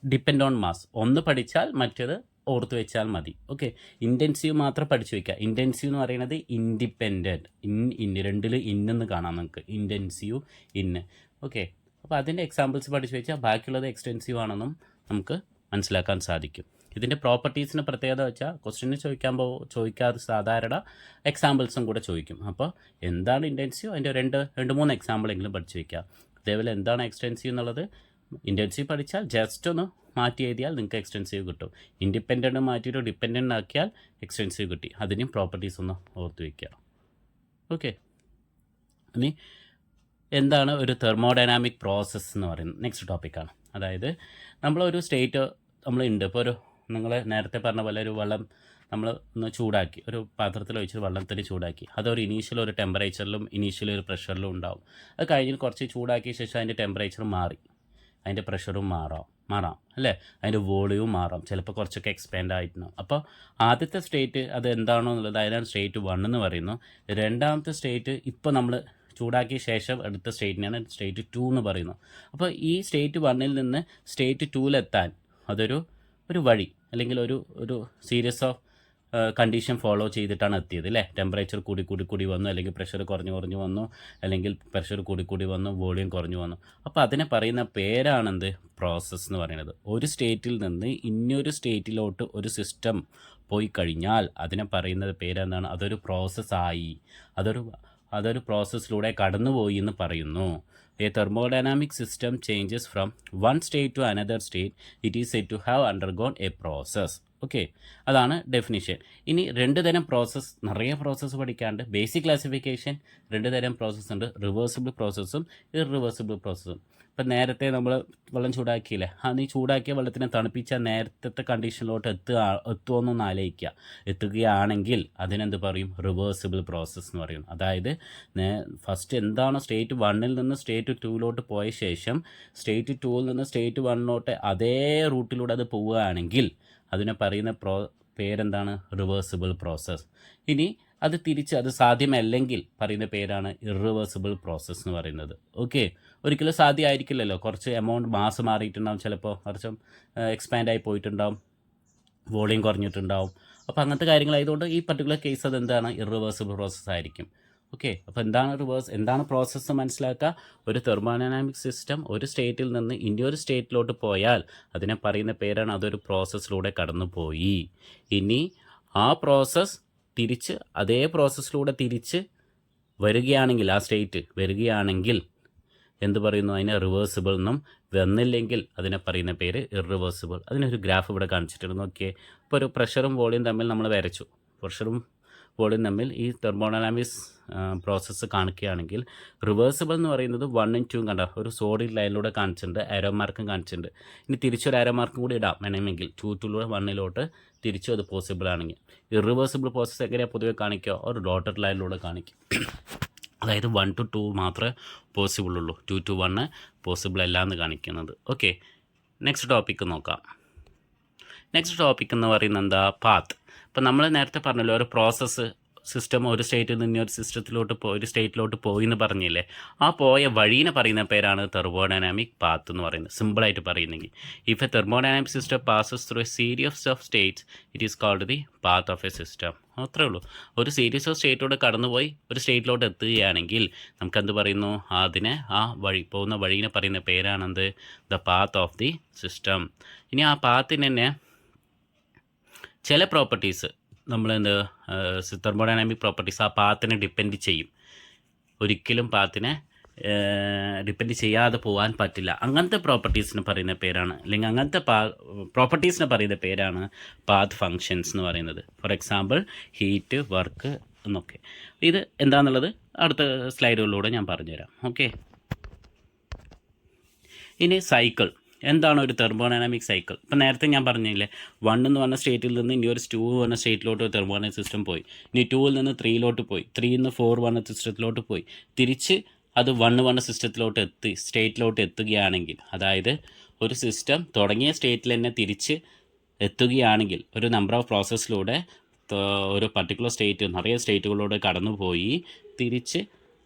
ഡിപ്പെൻഡ് ഓൺ മാസ്. ഒന്ന് പഠിച്ചാൽ മറ്റേത് ഓർത്ത് വെച്ചാൽ മതി. ഓക്കെ, ഇൻറ്റൻസീവ് മാത്രം പഠിച്ചു വയ്ക്കുക. ഇൻറ്റൻസീവ് എന്ന് പറയുന്നത് ഇൻഡിപെൻഡൻറ്റ്, രണ്ടിൽ ഇന്നെന്ന് കാണാം നമുക്ക്, ഇൻറ്റൻസീവ്, ഇന്ന്. ഓക്കെ, അപ്പോൾ അതിൻ്റെ എക്സാമ്പിൾസ് പഠിച്ചു വെച്ചാൽ ബാക്കിയുള്ളത് എക്സ്റ്റെൻസീവ് ആണെന്നും നമുക്ക് മനസ്സിലാക്കാൻ സാധിക്കും. ഇതിൻ്റെ പ്രോപ്പർട്ടീസിന് പ്രത്യേകത വെച്ചാൽ ക്വസ്റ്റ്യന് ചോദിക്കാതെ സാധാരണ എക്സാമ്പിൾസും കൂടെ ചോദിക്കും. അപ്പോൾ എന്താണ് ഇൻറ്റൻസീവ്, അതിൻ്റെ രണ്ട് മൂന്ന് എക്സാമ്പിളെങ്കിലും പഠിച്ചു വയ്ക്കുക. അതേപോലെ എന്താണ് എക്സ്റ്റെൻസീവ് എന്നുള്ളത് ഇൻറ്റൻസീവ് പഠിച്ചാൽ ജസ്റ്റ് ഒന്ന് മാറ്റി എഴുതിയാൽ നിങ്ങൾക്ക് എക്സ്റ്റെൻസീവ് കിട്ടും. ഇൻഡിപെൻഡൻറ്റ് മാറ്റിയിട്ട് ഡിപ്പെൻഡൻ്റ് ആക്കിയാൽ എക്സ്റ്റെൻസീവ് കിട്ടി. അതിനും പ്രോപ്പർട്ടീസ് ഒന്ന് ഓർത്ത് വയ്ക്കുക. ഓക്കെ, ഇനി എന്താണ് ഒരു തെർമോഡൈനാമിക് പ്രോസസ്സ് എന്ന് പറയുന്നത് നെക്സ്റ്റ് ടോപ്പിക്കാണ്. അതായത് നമ്മളൊരു സ്റ്റേറ്റ് നമ്മളുണ്ട്. ഇപ്പോൾ നിങ്ങൾ നേരത്തെ പറഞ്ഞ പോലെ ഒരു വെള്ളം നമ്മൾ ഒന്ന് ചൂടാക്കി, ഒരു പാത്രത്തിൽ ഒഴിച്ച് വെള്ളത്തിന് ചൂടാക്കി, അതൊരു ഇനീഷ്യൽ ഒരു ടെമ്പറേച്ചറിലും ഇനീഷ്യൽ ഒരു പ്രഷറിലും ഉണ്ടാവും. അത് കഴിഞ്ഞ് കുറച്ച് ചൂടാക്കിയ ശേഷം അതിൻ്റെ ടെമ്പറേച്ചർ മാറി, അതിൻ്റെ പ്രഷറും മാറാം അല്ലേ, അതിൻ്റെ വോളിയവും മാറാം, ചിലപ്പോൾ കുറച്ചൊക്കെ എക്സ്പാൻഡ് ആയിട്ടുണ്ടാവും. അപ്പോൾ ആദ്യത്തെ സ്റ്റേറ്റ് അത് എന്താണോ എന്നുള്ളത് അതിനാണ് സ്റ്റേറ്റ് 1 എന്ന് പറയുന്നു. രണ്ടാമത്തെ സ്റ്റേറ്റ് ഇപ്പോൾ നമ്മൾ ചൂടാക്കിയ ശേഷം എടുത്ത സ്റ്റേറ്റിനാണ് സ്റ്റേറ്റ് 2 എന്ന് പറയുന്നു. അപ്പോൾ ഈ സ്റ്റേറ്റ് 1 നിന്ന് സ്റ്റേറ്റ് 2 അതൊരു വഴി അല്ലെങ്കിൽ ഒരു സീരീസ് ഓഫ് കണ്ടീഷൻ ഫോളോ ചെയ്തിട്ടാണ് എത്തിയത്, അല്ലേ? ടെമ്പറേച്ചർ കൂടി വന്നു, അല്ലെങ്കിൽ പ്രഷർ കുറഞ്ഞു വന്നു, അല്ലെങ്കിൽ പ്രഷർ കൂടി വന്നു, വോളിയം കുറഞ്ഞു വന്നു. അപ്പോൾ അതിനെ പറയുന്ന പേരാണെന്ത്? പ്രോസസ്സ് എന്ന് പറയുന്നത്. ഒരു സ്റ്റേറ്റിൽ നിന്ന് ഇന്നൊരു സ്റ്റേറ്റിലോട്ട് ഒരു സിസ്റ്റം പോയി കഴിഞ്ഞാൽ അതിനെ പറയുന്നത് പേരെന്താണ്? അതൊരു പ്രോസസ്സായി, അതൊരു പ്രോസസ്സിലൂടെ കടന്നുപോയി എന്ന് പറയുന്നു. A thermodynamic system changes from one state to another state. It is said to have undergone a process. Okay, അതാണ് ഡെഫിനിഷൻ. ഇനി നിറയെ പ്രോസസ്സ് പഠിക്കാണ്ട് ബേസിക് ക്ലാസിഫിക്കേഷൻ 2 തരം പ്രോസസ്സ് ഉണ്ട്, റിവേഴ്സിബിൾ പ്രോസസ്സും ഇറിവേഴ്സിബിൾ പ്രോസസ്സും. ഇപ്പം നേരത്തെ നമ്മൾ വെള്ളം ചൂടാക്കിയില്ലേ, നീ ചൂടാക്കിയ വെള്ളത്തിനെ തണുപ്പിച്ച നേരത്തെ കണ്ടീഷനിലോട്ട് എത്തുമെന്നൊന്ന് ആലോചിക്കുക. എത്തുകയാണെങ്കിൽ അതിനെന്ത് പറയും? റിവേഴ്സിബിൾ പ്രോസസ്സ് എന്ന് പറയും. അതായത് ഫസ്റ്റ് എന്താണോ സ്റ്റേറ്റ് 1 നിന്ന് സ്റ്റേറ്റ് 2 പോയ ശേഷം സ്റ്റേറ്റ് 2 നിന്ന് സ്റ്റേറ്റ് 1 അതേ റൂട്ടിലൂടെ അത് പോവുകയാണെങ്കിൽ അതിനെ പറയുന്ന പേരെന്താണ്? Reversible process. ഇനി അത് സാധ്യമല്ലെങ്കിൽ പറയുന്ന പേരാണ് ഇറിവേഴ്സിബിൾ പ്രോസസ്സ് എന്ന് പറയുന്നത്. ഓക്കെ, ഒരിക്കലും സാധ്യമായിരിക്കില്ലല്ലോ. കുറച്ച് എമൗണ്ട് മാസ് മാറിയിട്ടുണ്ടാവും, ചിലപ്പോൾ കുറച്ചും എക്സ്പാൻഡ് ആയി പോയിട്ടുണ്ടാവും, വോളിയം കുറഞ്ഞിട്ടുണ്ടാവും. അപ്പോൾ അങ്ങനത്തെ കാര്യങ്ങളായതുകൊണ്ട് ഈ പർട്ടിക്കുലർ കേസ് അതെന്താണ്? ഇറിവേഴ്സിബിൾ പ്രോസസ്സ് ആയിരിക്കും. ഓക്കെ, അപ്പോൾ എന്താണ് പ്രോസസ്സ് മനസ്സിലാക്കുക. ഒരു തെർമോഡൈനാമിക് സിസ്റ്റം ഒരു സ്റ്റേറ്റിൽ നിന്ന് ഇനിയൊരു സ്റ്റേറ്റിലോട്ട് പോയാൽ അതിനെ പറയുന്ന പേരാണ് അതൊരു പ്രോസസ്സിലൂടെ കടന്നുപോയി. ഇനി ആ പ്രോസസ്സ് അതേ പ്രോസസ്സിലൂടെ തിരിച്ച് വരികയാണെങ്കിൽ, ആ സ്റ്റേറ്റ് വരികയാണെങ്കിൽ എന്ത് പറയുന്നു? അതിനെ റിവേഴ്സിബിൾ എന്നും, വന്നില്ലെങ്കിൽ അതിനെ പറയുന്ന പേര് ഇറിവേഴ്സിബിൾ. അതിനൊരു ഗ്രാഫ് ഇവിടെ കാണിച്ചിട്ടുണ്ട്, നോക്കിയേ. ഇപ്പോൾ ഒരു പ്രഷറും വോളിയം തമ്മിൽ നമ്മൾ വരച്ചു. പ്രഷറും വോളിയം തമ്മിൽ ഈ തെർമോഡൈനാമിക്സ് പ്രോസസ്സ് കാണിക്കുകയാണെങ്കിൽ റിവേഴ്സിബിൾ എന്ന് പറയുന്നത് 1 ഉം 2 കണ്ട ഒരു സോളിഡ് ലൈനിലൂടെ കാണിച്ചിട്ടുണ്ട്, ആരോ മാർക്കും കാണിച്ചിട്ടുണ്ട്. ഇനി തിരിച്ചൊരു ആരോ മാർക്കും കൂടി ഇടാം വേണമെങ്കിൽ, 2 1 തിരിച്ചും അത് പോസിബിൾ ആണെങ്കിൽ. ഇറിവേഴ്സിബിൾ പ്രോസസ്സ് എങ്ങനെയാണ് പൊതുവെ കാണിക്കുക? ഒരു ഡോട്ടഡ് ലൈനിലൂടെ കാണിക്കും. അതായത് 1 to 2 മാത്രമേ പോസിബിൾ ഉള്ളൂ, 2 to 1 പോസിബിൾ അല്ല എന്ന് കാണിക്കുന്നത്. ഓക്കെ, നെക്സ്റ്റ് ടോപ്പിക്ക് നോക്കാം. നെക്സ്റ്റ് ടോപ്പിക് എന്ന് പറയുന്നത് എന്താ? പാത്ത്. ഇപ്പം നമ്മൾ നേരത്തെ പറഞ്ഞല്ലോ, ഒരു പ്രോസസ്സ് സിസ്റ്റം ഒരു സ്റ്റേറ്റിൽ നിന്ന് ഒരു സ്റ്റേറ്റിലോട്ട് പോയി എന്ന് പറഞ്ഞില്ലേ, ആ പോയ വഴീനെ പറയുന്ന പേരാണ് തെർമോഡൈനാമിക് പാത്ത് എന്ന് പറയുന്നത്. സിമ്പിളായിട്ട് പറയുന്നെങ്കിൽ, if a thermodynamic system passes through a series of states it is called the path of a system. അത്രേ ഉള്ളൂ. ഒരു സീരീസ് ഓഫ് സ്റ്റേറ്റിലൂടെ കടന്നുപോയി ഒരു സ്റ്റേറ്റിലോട്ട് എത്തുകയാണെങ്കിൽ നമുക്കെന്ത് പറയുന്നു? പോകുന്ന വഴീനെ പറയുന്ന പേരാണെന്ത്? The path of the system. ഇനി ആ പാത്തിന് തന്നെ ചില പ്രോപ്പർട്ടീസ് നമ്മളെന്ത് തെർമോഡൈനാമിക് പ്രോപ്പർട്ടീസ് ആ പാത്തിനെ ഡിപ്പെൻഡ് ചെയ്യും. ഒരിക്കലും പാത്തിനെ ഡിപ്പെൻഡ് ചെയ്യാതെ പോകാൻ പറ്റില്ല. അങ്ങനത്തെ പ്രോപ്പർട്ടീസിന് പറയുന്ന പേരാണ്, അല്ലെങ്കിൽ അങ്ങനത്തെ പ്രോപ്പർട്ടീസിന് പറയുന്ന പേരാണ് പാത്ത് ഫങ്ഷൻസ് എന്ന് പറയുന്നത്. ഫോർ എക്സാമ്പിൾ ഹീറ്റ്, വർക്ക് എന്നൊക്കെ. ഇത് എന്താണെന്നുള്ളത് അടുത്ത സ്ലൈഡുകളിലൂടെ ഞാൻ പറഞ്ഞുതരാം. ഓക്കെ, ഇനി സൈക്കിൾ. എന്താണ് ഒരു തെർമോഡൈനാമിക് സൈക്കിൾ? ഇപ്പം നേരത്തെ ഞാൻ പറഞ്ഞില്ലേ, 1 എന്ന് പറഞ്ഞ സ്റ്റേറ്റിൽ നിന്ന് ഇനി ഒരു 2 പറഞ്ഞ സ്റ്റേറ്റിലോട്ട് തെർമോഡൈനാമിക് സിസ്റ്റം പോയി. ഇനി 2ൽ നിന്ന് 3ലോട്ട് പോയി, 3ൽ നിന്ന് 4 പറഞ്ഞ സിസ്റ്റത്തിലോട്ട് പോയി, തിരിച്ച് അത് 1 പറഞ്ഞ സിസ്റ്റത്തിലോട്ട് സ്റ്റേറ്റിലോട്ട് എത്തുകയാണെങ്കിൽ, അതായത് ഒരു സിസ്റ്റം തുടങ്ങിയ സ്റ്റേറ്റിൽ തന്നെ തിരിച്ച് എത്തുകയാണെങ്കിൽ, ഒരു നമ്പർ ഓഫ് പ്രോസസ്സിലൂടെ ഒരു പർട്ടിക്കുലർ സ്റ്റേറ്റ് നിറയെ സ്റ്റേറ്റുകളിലൂടെ കടന്നുപോയി തിരിച്ച്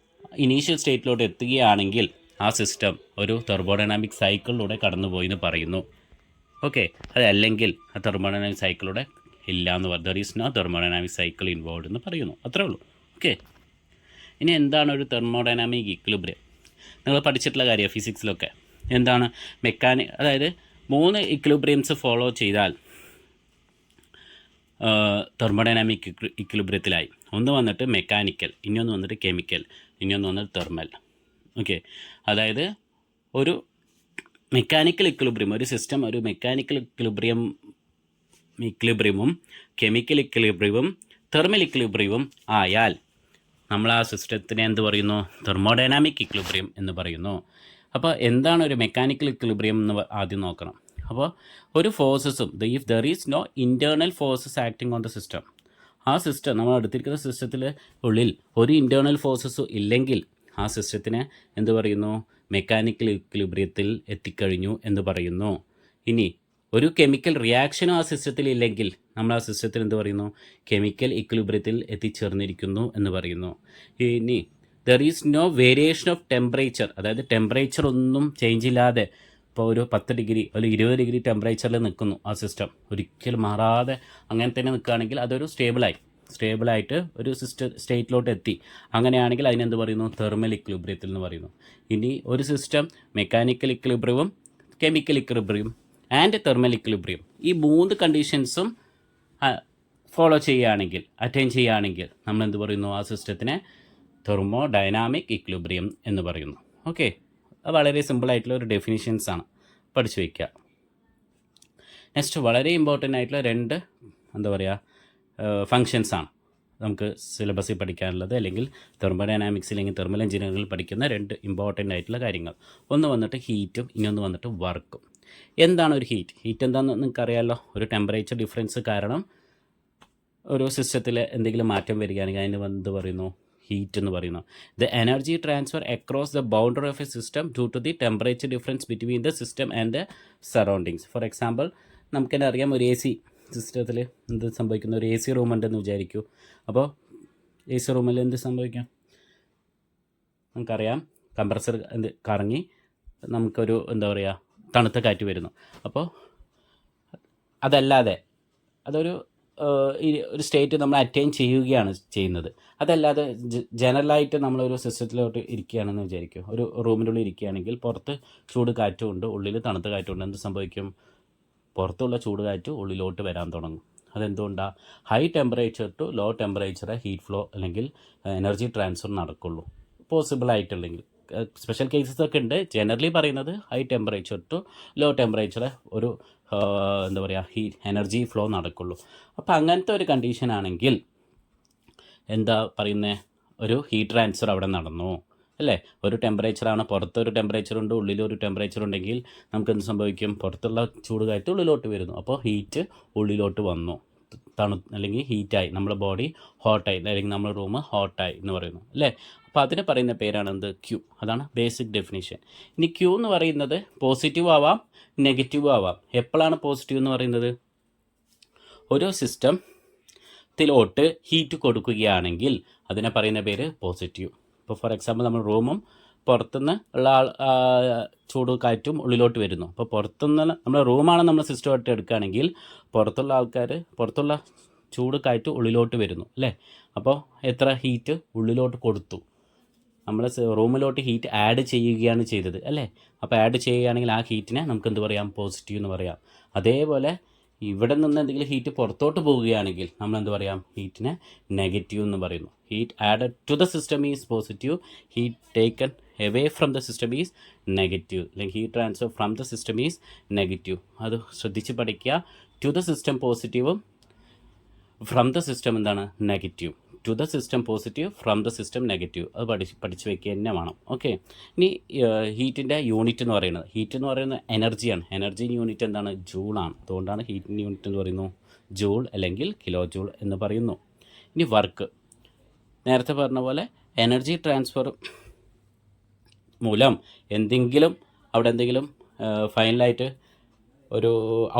ഇനീഷ്യൽ സ്റ്റേറ്റിലോട്ട് എത്തുകയാണെങ്കിൽ ആ സിസ്റ്റം ഒരു തെർമോഡൈനാമിക് സൈക്കിളിലൂടെ കടന്നുപോയി എന്ന് പറയുന്നു. ഓക്കെ, അതല്ലെങ്കിൽ ആ തെർമോഡൈനാമിക് സൈക്കിളിലൂടെ ഇല്ല എന്ന് പറഞ്ഞു, there is no thermodynamic cycle involve എന്ന് പറയുന്നു. അത്രേ ഉള്ളൂ. ഓക്കെ, ഇനി എന്താണ് ഒരു തെർമോഡൈനാമിക് ഇക്വിലിബ്രിയം? നിങ്ങൾ പഠിച്ചിട്ടുള്ള കാര്യമാണ് ഫിസിക്സിലൊക്കെ. എന്താണ് അതായത് 3 ഇക്വിലിബ്രിയംസ് ഫോളോ ചെയ്താൽ തെർമോഡൈനാമിക് ഇക്വിലിബ്രിയത്തിലായി. ഒന്ന് വന്നിട്ട് മെക്കാനിക്കൽ, ഇനിയൊന്ന് വന്നിട്ട് കെമിക്കൽ, ഇനിയൊന്ന് വന്നിട്ട് തെർമൽ. ഓക്കെ, അതായത് ഒരു മെക്കാനിക്കൽ ഇക്വിലിബ്രിയം, ഒരു സിസ്റ്റം ഒരു മെക്കാനിക്കൽ ഇക്വിലിബ്രിയമും കെമിക്കൽ ഇക്വിലിബ്രിയവും തെർമൽ ഇക്വിലിബ്രിയവും ആയാൽ നമ്മൾ ആ സിസ്റ്റത്തിനെ എന്ത് പറയുന്നു? തെർമോഡൈനാമിക് ഇക്വിലിബ്രിയം എന്ന് പറയുന്നു. അപ്പോൾ എന്താണ് ഒരു മെക്കാനിക്കൽ ഇക്വിലിബ്രിയം എന്ന് ആദ്യം നോക്കണം. അപ്പോൾ ഒരു ഫോഴ്സസും, if there is no internal forces acting on the system, ആ സിസ്റ്റം നമ്മൾ എടുത്തിരിക്കുന്ന സിസ്റ്റത്തിൽ ഉള്ളിൽ ഒരു ഇൻറ്റേർണൽ ഫോഴ്സസും ഇല്ലെങ്കിൽ ആ സിസ്റ്റത്തിനെ എന്ത് പറയുന്നു? മെക്കാനിക്കൽ ഇക്വിലിബ്രിയത്തിൽ എത്തിക്കഴിഞ്ഞു എന്ന് പറയുന്നു. ഇനി ഒരു കെമിക്കൽ റിയാക്ഷനും ആ സിസ്റ്റത്തിൽ ഇല്ലെങ്കിൽ നമ്മൾ ആ സിസ്റ്റത്തിൽ എന്ത് പറയുന്നു? കെമിക്കൽ ഇക്വിലിബ്രിയത്തിൽ എത്തിച്ചേർന്നിരിക്കുന്നു എന്ന് പറയുന്നു. ഇനി there is no variation of temperature, അതായത് ടെമ്പറേച്ചർ ഒന്നും ചേഞ്ച് ഇല്ലാതെ ഇപ്പോൾ ഒരു 10 ഡിഗ്രി ഒരു 20 ഡിഗ്രി ടെമ്പറേച്ചറിൽ നിൽക്കുന്നു ആ സിസ്റ്റം, ഒരിക്കലും മാറാതെ അങ്ങനെ തന്നെ നിൽക്കുകയാണെങ്കിൽ അതൊരു സ്റ്റേബിളായിട്ട് ഒരു സ്റ്റേറ്റിലോട്ട് എത്തി. അങ്ങനെയാണെങ്കിൽ അതിനെന്ത് പറയുന്നു? തെർമൽ ഇക്വിലിബ്രിയത്തിൽ എന്ന് പറയുന്നു. ഇനി ഒരു സിസ്റ്റം മെക്കാനിക്കൽ ഇക്വിലിബ്രിയവും chemical equilibrium and thermal equilibrium, ഈ 3 കണ്ടീഷൻസും ഫോളോ ചെയ്യുകയാണെങ്കിൽ, അറ്റൈൻ ചെയ്യുകയാണെങ്കിൽ നമ്മൾ എന്ത് പറയുന്നു? ആ സിസ്റ്റത്തിനെ തെർമോഡൈനാമിക് ഇക്വിലിബ്രിയം എന്ന് പറയുന്നു. ഓക്കെ, വളരെ സിമ്പിളായിട്ടുള്ള ഒരു ഡെഫിനിഷൻസ് ആണ്, പഠിച്ചു വയ്ക്കുക. നെക്സ്റ്റ് വളരെ ഇമ്പോർട്ടൻ്റ് ആയിട്ടുള്ള 2 എന്താ പറയുക ഫങ്ഷൻസാണ് നമുക്ക് സിലബസിൽ പഠിക്കാനുള്ളത്, അല്ലെങ്കിൽ തെർമോഡൈനാമിക്സ് അല്ലെങ്കിൽ തെർമൽ എഞ്ചിനീയറിംഗിൽ പഠിക്കുന്ന 2 ഇമ്പോർട്ടൻ്റ് ആയിട്ടുള്ള കാര്യങ്ങൾ. ഒന്ന് വന്നിട്ട് ഹീറ്റും, ഇനിയൊന്ന് വന്നിട്ട് വർക്കും. എന്താണ് ഒരു ഹീറ്റ് എന്താണെന്ന് നിങ്ങൾക്ക് അറിയാമല്ലോ. ഒരു ടെമ്പറേച്ചർ ഡിഫറൻസ് കാരണം ഒരു സിസ്റ്റത്തിൽ എന്തെങ്കിലും മാറ്റം വരികയാണെങ്കിൽ അതിന് എന്ത് പറയുന്നു? ഹീറ്റ് എന്ന് പറയുന്നു. The energy transfer across the boundary of a system due to the temperature difference between the system and the surroundings. For example നമുക്കെന്നെ അറിയാം, ഒരു AC സിസ്റ്റത്തിൽ എന്ത് സംഭവിക്കുന്നു? ഒരു AC റൂം ഉണ്ടെന്ന് വിചാരിക്കൂ. അപ്പോൾ AC റൂമിൽ എന്ത് സംഭവിക്കാം? നമുക്കറിയാം, കംപ്രസർ കറങ്ങി നമുക്കൊരു എന്താ പറയുക തണുത്ത കാറ്റ് വരുന്നു. അപ്പോൾ അതല്ലാതെ അതൊരു ഒരു സ്റ്റേറ്റ് നമ്മൾ അറ്റൈൻ ചെയ്യുകയാണ് ചെയ്യുന്നത്. അതല്ലാതെ ജനറലായിട്ട് നമ്മളൊരു സിസ്റ്റത്തിലോട്ട് ഇരിക്കുകയാണെന്ന് വിചാരിക്കും, ഒരു റൂമിൻ്റെ ഉള്ളിൽ ഇരിക്കുകയാണെങ്കിൽ പുറത്ത് ചൂട് കാറ്റുമുണ്ട്, ഉള്ളിൽ തണുത്ത കാറ്റുമുണ്ട്. എന്ത് സംഭവിക്കും? പുറത്തുള്ള ചൂട് കാറ്റ് ഉള്ളിലോട്ട് വരാൻ തുടങ്ങും. അതെന്തുകൊണ്ടാണ്? High temperature to low temperature heat flow അല്ലെങ്കിൽ എനർജി ട്രാൻസ്ഫർ നടക്കുള്ളൂ. പോസിബിൾ ആയിട്ടില്ലെങ്കിൽ സ്പെഷ്യൽ കേസസ് ഒക്കെ ഉണ്ട്. ജനറലി പറയുന്നത് high temperature to low temperature ഒരു എന്താ പറയുക എനർജി ഫ്ലോ നടക്കുള്ളൂ. അപ്പോൾ അങ്ങനത്തെ ഒരു കണ്ടീഷൻ ആണെങ്കിൽ എന്താ പറയുന്നത്? ഒരു ഹീറ്റ് ട്രാൻസ്ഫർ അവിടെ നടന്നു അല്ലേ? ഒരു ടെമ്പറേച്ചറാണ്, പുറത്തൊരു ടെമ്പറേച്ചറുണ്ട്, ഉള്ളിലൊരു ടെമ്പറേച്ചർ ഉണ്ടെങ്കിൽ നമുക്ക് എന്ത് സംഭവിക്കും? പുറത്തുള്ള ചൂട് കാറ്റ് ഉള്ളിലോട്ട് വരുന്നു. അപ്പോൾ ഹീറ്റ് ഉള്ളിലോട്ട് വന്നു, അല്ലെങ്കിൽ ഹീറ്റായി, നമ്മുടെ ബോഡി ഹോട്ടായി, അല്ലെങ്കിൽ നമ്മുടെ റൂം ഹോട്ടായി എന്ന് പറയുന്നു അല്ലേ? അപ്പോൾ അതിന് പറയുന്ന പേരാണ് എന്ത്? ക്യൂ. അതാണ് ബേസിക് ഡെഫിനിഷൻ. ഇനി ക്യൂ എന്ന് പറയുന്നത് പോസിറ്റീവ് ആവാം, നെഗറ്റീവ് ആവാം. എപ്പോഴാണ് പോസിറ്റീവ് എന്ന് പറയുന്നത്? ഒരു സിസ്റ്റത്തിലോട്ട് ഹീറ്റ് കൊടുക്കുകയാണെങ്കിൽ അതിനെ പറയുന്ന പേര് പോസിറ്റീവ്. ഇപ്പോൾ ഫോർ എക്സാമ്പിൾ നമ്മൾ റൂമും പുറത്തുനിന്ന് ഉള്ള ചൂട് കാറ്റും ഉള്ളിലോട്ട് വരുന്നു. അപ്പോൾ പുറത്തുനിന്ന് നമ്മുടെ റൂമാണ് നമ്മൾ സിസ്റ്റമായിട്ട് എടുക്കുകയാണെങ്കിൽ പുറത്തുള്ള ചൂട് കാറ്റ് ഉള്ളിലോട്ട് വരുന്നു അല്ലേ? അപ്പോൾ എത്ര ഹീറ്റ് ഉള്ളിലോട്ട് കൊടുത്തു? നമ്മൾ റൂമിലോട്ട് ഹീറ്റ് ആഡ് ചെയ്യുകയാണ് ചെയ്തത് അല്ലേ? അപ്പോൾ ആഡ് ചെയ്യുകയാണെങ്കിൽ ആ ഹീറ്റിനെ നമുക്ക് എന്ത് പറയാം? പോസിറ്റീവ് എന്ന് പറയാം. അതേപോലെ ഇവിടെ നിന്ന് എന്തെങ്കിലും ഹീറ്റ് പുറത്തോട്ട് പോവുകയാണെങ്കിൽ നമ്മൾ എന്ത് പറയാം, ഹീറ്റിനെ നെഗറ്റീവ് എന്ന് പറയുന്നു. Heat added to the system is positive, heat taken away from the system is negative, അല്ലെങ്കിൽ heat transfer from the system is negative. അത് ശ്രദ്ധിച്ച് പഠിക്കുക. ടു ദ സിസ്റ്റം പോസിറ്റീവും ഫ്രം ദ സിസ്റ്റം എന്താണ് negative. To the system positive, from the system negative. അത് പഠിച്ച് വയ്ക്കുക തന്നെ വേണം. ഓക്കെ. ഇനി ഹീറ്റിൻ്റെ യൂണിറ്റ് എന്ന് പറയുന്നത്, ഹീറ്റ് എന്ന് പറയുന്നത് എനർജിയാണ്. എനർജി യൂണിറ്റ് എന്താണ്, ജൂളാണ്. അതുകൊണ്ടാണ് ഹീറ്റിൻ്റെ യൂണിറ്റ് എന്ന് പറയുന്നു ജൂൾ അല്ലെങ്കിൽ കിലോ ജൂൾ എന്ന് പറയുന്നു. ഇനി വർക്ക്, നേരത്തെ പറഞ്ഞ പോലെ എനർജി ട്രാൻസ്ഫർ മൂലം അവിടെ എന്തെങ്കിലും ഫൈനലായിട്ട് ഒരു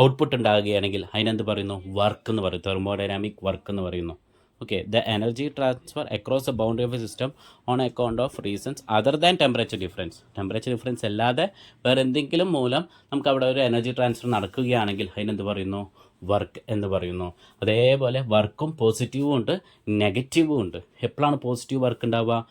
ഔട്ട്പുട്ട് ഉണ്ടാകുകയാണെങ്കിൽ അതിനെന്ത് പറയുന്നു, വർക്ക് എന്ന് പറയും. തെർമോഡൈനാമിക് വർക്ക് എന്ന് പറയുന്നു. Okay. The energy transfer across the boundary of a system on account of reasons other than temperature difference. Temperature difference അല്ലാതെ വേറെ എന്തെങ്കിലും മൂലം നമുക്ക് അവിടെ ഒരു എനർജി ട്രാൻസ്ഫർ നടക്കുകയാണെങ്കിൽ അതിനെന്ത് പറയുന്നു, വർക്ക് എന്ന് പറയുന്നു. അതേപോലെ വർക്കും പോസിറ്റീവും ഉണ്ട് നെഗറ്റീവും ഉണ്ട്. എപ്പോഴാണ് പോസിറ്റീവ് വർക്ക് ഉണ്ടാവുക,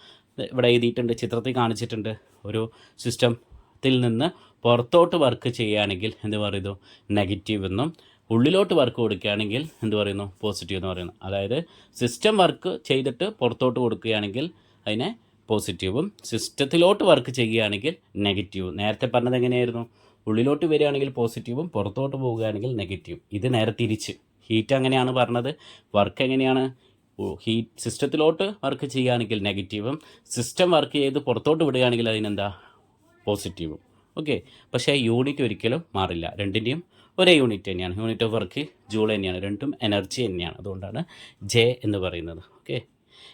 ഇവിടെ എഴുതിയിട്ടുണ്ട്, ചിത്രത്തിൽ കാണിച്ചിട്ടുണ്ട്. ഒരു സിസ്റ്റത്തിൽ നിന്ന് പുറത്തോട്ട് വർക്ക് ചെയ്യുകയാണെങ്കിൽ എന്ത് പറയുന്നു, നെഗറ്റീവ് എന്നും, ഉള്ളിലോട്ട് വർക്ക് കൊടുക്കുകയാണെങ്കിൽ എന്ത് പറയുന്നു, പോസിറ്റീവ് എന്ന് പറയുന്നു. അതായത് സിസ്റ്റം വർക്ക് ചെയ്തിട്ട് പുറത്തോട്ട് കൊടുക്കുകയാണെങ്കിൽ അതിനെ പോസിറ്റീവും, സിസ്റ്റത്തിലോട്ട് വർക്ക് ചെയ്യുകയാണെങ്കിൽ നെഗറ്റീവും. നേരത്തെ പറഞ്ഞത് എങ്ങനെയായിരുന്നു, ഉള്ളിലോട്ട് വരികയാണെങ്കിൽ പോസിറ്റീവും, പുറത്തോട്ട് പോവുകയാണെങ്കിൽ നെഗറ്റീവ്. ഇത് നേരെ തിരിച്ച്. ഹീറ്റ് അങ്ങനെയാണ് പറഞ്ഞത്, വർക്ക് എങ്ങനെയാണ്, സിസ്റ്റത്തിലോട്ട് വർക്ക് ചെയ്യുകയാണെങ്കിൽ നെഗറ്റീവും, സിസ്റ്റം വർക്ക് ചെയ്ത് പുറത്തോട്ട് വിടുകയാണെങ്കിൽ അതിനെന്താ, പോസിറ്റീവും. ഓക്കെ. പക്ഷേ യൂണിറ്റ് ഒരിക്കലും മാറില്ല, രണ്ടിൻ്റെയും ഒരേ യൂണിറ്റ് തന്നെയാണ്. യൂണിറ്റ് ഓഫ് വർക്ക് ജൂൾ തന്നെയാണ്, രണ്ടും എനർജി തന്നെയാണ്. അതുകൊണ്ടാണ് ജെ എന്ന് പറയുന്നത്. ഓക്കെ.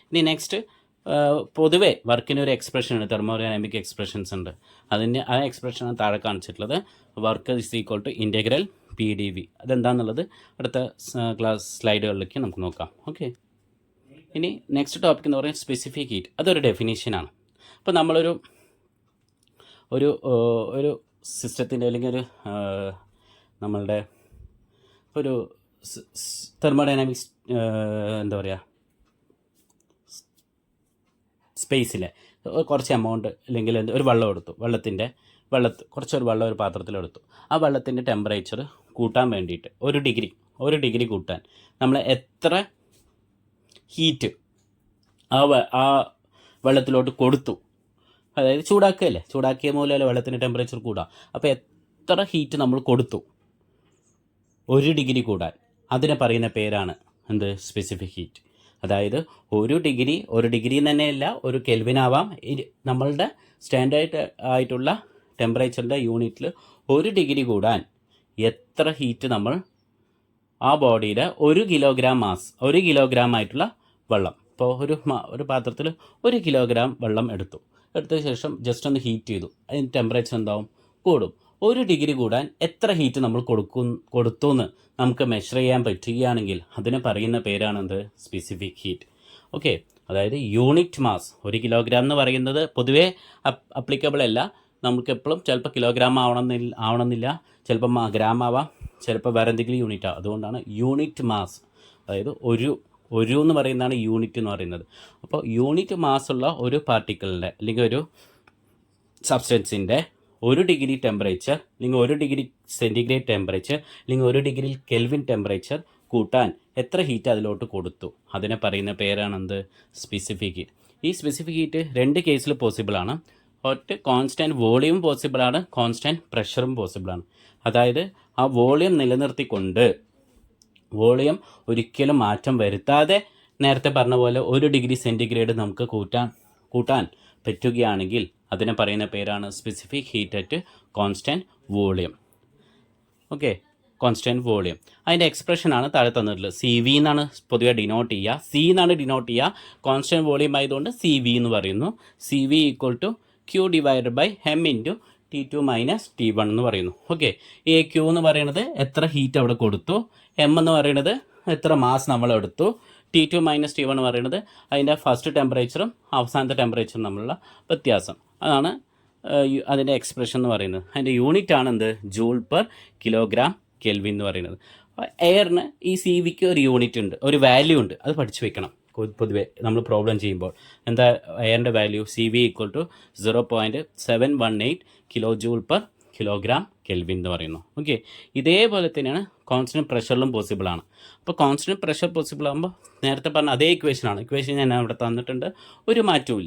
ഇനി നെക്സ്റ്റ്, പൊതുവേ വർക്കിന് ഒരു എക്സ്പ്രഷൻ ഉണ്ട്, തെർമോഡൈനാമിക് എക്സ്പ്രഷൻസ് ഉണ്ട്. അതിന് ആ എക്സ്പ്രഷനാണ് താഴെ കാണിച്ചിട്ടുള്ളത്. Work is equal to integral P D V. അതെന്താണെന്നുള്ളത് അടുത്ത ക്ലാസ് സ്ലൈഡുകളിലേക്ക് നമുക്ക് നോക്കാം. ഓക്കെ. ഇനി നെക്സ്റ്റ് ടോപ്പിക് എന്ന് പറയുന്നത് സ്പെസിഫിക് ഹീറ്റ്. അതൊരു ഡെഫിനേഷനാണ്. അപ്പോൾ നമ്മളൊരു ഒരു സിസ്റ്റത്തിൻ്റെ അല്ലെങ്കിൽ ഒരു നമ്മളുടെ ഒരു തെർമോഡൈനാമിക്സ് എന്താ പറയുക, സ്പേസിലെ കുറച്ച് എമൗണ്ട് അല്ലെങ്കിൽ ഒരു വെള്ളം എടുത്തു, കുറച്ചൊരു വെള്ളം ഒരു പാത്രത്തിലെടുത്തു. ആ വെള്ളത്തിൻ്റെ ടെമ്പറേച്ചർ കൂട്ടാൻ വേണ്ടിയിട്ട് ഒരു ഡിഗ്രി കൂട്ടാൻ നമ്മൾ എത്ര ഹീറ്റ് ആ വെള്ളത്തിലോട്ട് കൊടുത്തു, അതായത് ചൂടാക്കിയ മൂലമല്ല വെള്ളത്തിൻ്റെ ടെമ്പറേച്ചർ കൂടാം. അപ്പോൾ എത്ര ഹീറ്റ് നമ്മൾ കൊടുത്തു ഒരു ഡിഗ്രി കൂടാൻ, അതിനെ പറയുന്ന പേരാണ് എന്ത്, സ്പെസിഫിക് ഹീറ്റ്. അതായത് ഒരു ഡിഗ്രി തന്നെയല്ല, ഒരു കെൽവിനാവാം. നമ്മളുടെ സ്റ്റാൻഡേർഡ് ആയിട്ടുള്ള ടെമ്പറേച്ചറിൻ്റെ യൂണിറ്റിൽ ഒരു ഡിഗ്രി കൂടാൻ എത്ര ഹീറ്റ് നമ്മൾ ആ ബോഡിയുടെ 1 കിലോഗ്രാം ആയിട്ടുള്ള വെള്ളം, ഇപ്പോൾ ഒരു പാത്രത്തിൽ 1 കിലോഗ്രാം വെള്ളം എടുത്ത ശേഷം ജസ്റ്റ് ഒന്ന് ഹീറ്റ് ചെയ്തു, അതിന് ടെമ്പറേച്ചർ എന്താവും, കൂടും. 1 ഡിഗ്രി കൂടാൻ എത്ര ഹീറ്റ് നമ്മൾ കൊടുത്തു എന്ന് നമുക്ക് മെഷർ ചെയ്യാൻ പറ്റുകയാണെങ്കിൽ അതിനെ പറയുന്ന പേരാണെന്ത്, സ്പെസിഫിക് ഹീറ്റ്. ഓക്കെ. അതായത് യൂണിറ്റ് മാസ്, 1 കിലോഗ്രാം എന്ന് പറയുന്നത് പൊതുവേ അപ്ലിക്കബിൾ അല്ല. നമുക്ക് എപ്പോഴും ചിലപ്പോൾ കിലോഗ്രാം ആവണമെന്നില്ല, ചിലപ്പോൾ ഗ്രാം ആവാം, ചിലപ്പോൾ വേറെ എന്തെങ്കിലും യൂണിറ്റ് ആവാം. അതുകൊണ്ടാണ് യൂണിറ്റ് മാസ്, അതായത് ഒരു എന്ന് പറയുന്നതാണ് യൂണിറ്റ് എന്ന് പറയുന്നത്. അപ്പോൾ യൂണിറ്റ് മാസുള്ള ഒരു പാർട്ടിക്കിളിൻ്റെ അല്ലെങ്കിൽ ഒരു സബ്സ്റ്റൻസിൻ്റെ 1 ഡിഗ്രി ടെമ്പറേച്ചർ അല്ലെങ്കിൽ 1 ഡിഗ്രി സെൻറ്റിഗ്രേഡ് ടെമ്പറേച്ചർ അല്ലെങ്കിൽ 1 ഡിഗ്രി കെൽവിൻ ടെമ്പറേച്ചർ കൂട്ടാൻ എത്ര ഹീറ്റ് അതിലോട്ട് കൊടുത്തു, അതിനെ പറയുന്ന പേരാണെന്ത്, സ്പെസിഫിക് ഹീറ്റ്. ഈ സ്പെസിഫിക് ഹീറ്റ് 2 കേസിൽ പോസിബിളാണ്. കോൺസ്റ്റൻറ്റ് വോളിയം പോസിബിളാണ്, കോൺസ്റ്റൻറ്റ് പ്രഷറും പോസിബിളാണ്. അതായത് ആ വോളിയം നിലനിർത്തിക്കൊണ്ട്, വോളിയം ഒരിക്കലും മാറ്റം വരുത്താതെ നേരത്തെ പറഞ്ഞ പോലെ 1 ഡിഗ്രി സെൻറ്റിഗ്രേഡ് നമുക്ക് കൂട്ടാൻ പറ്റുകയാണെങ്കിൽ അതിനെ പറയുന്ന പേരാണ് specific heat at constant volume. Okay. Constant volume അതിൻ്റെ എക്സ്പ്രഷനാണ് താഴെ തന്നിട്ടുള്ളത്. സി വി എന്നാണ് പൊതുവെ ഡിനോട്ട് ചെയ്യുക, സി എന്നാണ് ഡിനോട്ട് ചെയ്യുക. കോൺസ്റ്റൻറ്റ് വോളിയം ആയതുകൊണ്ട് സി വി എന്ന് പറയുന്നു. C V equal to Q divided by M into T2 minus T1 എന്ന് പറയുന്നു. ഓക്കെ. ഈ ക്യൂ എന്ന് പറയുന്നത് എത്ര ഹീറ്റ് അവിടെ കൊടുത്തു, എം എന്ന് പറയുന്നത് എത്ര മാസ് നമ്മൾ എടുത്തു, T2 മൈനസ് T1 എന്ന് പറയുന്നത് അതിൻ്റെ ഫസ്റ്റ് ടെമ്പറേച്ചറും അവസാനത്തെ ടെമ്പറേച്ചറും തമ്മിലുള്ള വ്യത്യാസം. അതാണ് അതിൻ്റെ എക്സ്പ്രഷൻ എന്ന് പറയുന്നത്. അതിൻ്റെ യൂണിറ്റ് ആണ് എന്ത്, ജൂൾ പെർ കിലോഗ്രാം കെൽവിൻ എന്ന് പറയുന്നത്. എയറിന് ഈ സി വിക്ക് ഒരു യൂണിറ്റ് ഉണ്ട്, ഒരു വാല്യൂ ഉണ്ട്, അത് പഠിച്ചു വെക്കണം. പൊതുവെ നമ്മൾ പ്രോബ്ലം ചെയ്യുമ്പോൾ എന്താ എയറിൻ്റെ value, C V equal to 0.718 kilo joule per kilogram kelvin എന്ന് പറയുന്നു. ഓക്കെ, ഇതേപോലെ തന്നെയാണ് കോൺസ്റ്റൻറ്റ് പ്രഷറിലും പോസിബിളാണ്. അപ്പോൾ കോൺസ്റ്റൻറ്റ് പ്രഷർ പോസിബിൾ ആകുമ്പോൾ നേരത്തെ പറഞ്ഞ അതേ ഇക്വേഷനാണ്. ഇക്വേഷൻ ഞാൻ അവിടെ തന്നിട്ടുണ്ട്, ഒരു മാറ്റവും.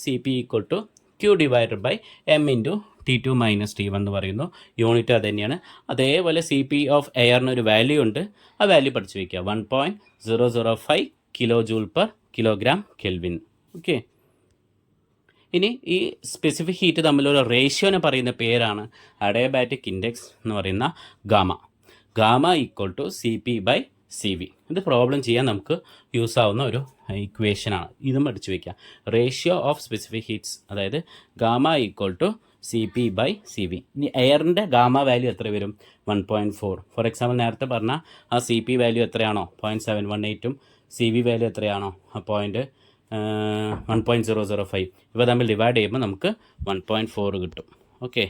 C P equal to Q divided by M into T2 minus T1 എന്ന് പറയുന്നു. യൂണിറ്റ് അത് തന്നെയാണ്. അതേപോലെ സി പി ഓഫ് എയറിന് ഒരു വാല്യൂ ഉണ്ട്, ആ വാല്യൂ പഠിച്ചു വയ്ക്കുക, 1.005 kilo joule per kilogram kelvin. Okay, ഇനി ഈ സ്പെസിഫിക് ഹീറ്റ് തമ്മിലുള്ള റേഷ്യോനെ പറയുന്ന പേരാണ് അഡയാബാറ്റിക് ഇൻഡെക്സ് എന്ന് പറയുന്ന ഗാമ ഈക്വൽ ടു CP/CV. ഇത് പ്രോബ്ലം ചെയ്യാൻ നമുക്ക് യൂസ് ആവുന്ന ഒരു ഇക്വേഷനാണ്. ഇതും പഠിച്ചു വയ്ക്കുക. റേഷ്യോ ഓഫ് സ്പെസിഫിക് ഹീറ്റ്സ്, അതായത് ഗാമ ഈക്വൽ ടു CP/CV. ഇനി എയറിൻ്റെ ഗാമ വാല്യൂ എത്ര വരും? 1.4. ഫോർ എക്സാമ്പിൾ നേരത്തെ പറഞ്ഞാൽ ആ CP വാല്യൂ എത്രയാണോ 0.718ഉം CV വാല്യൂ എത്രയാണോ ആ 1.005, ഇവ തമ്മിൽ ഡിവൈഡ് ചെയ്യുമ്പോൾ നമുക്ക് 1.4 കിട്ടും. ഓക്കെ.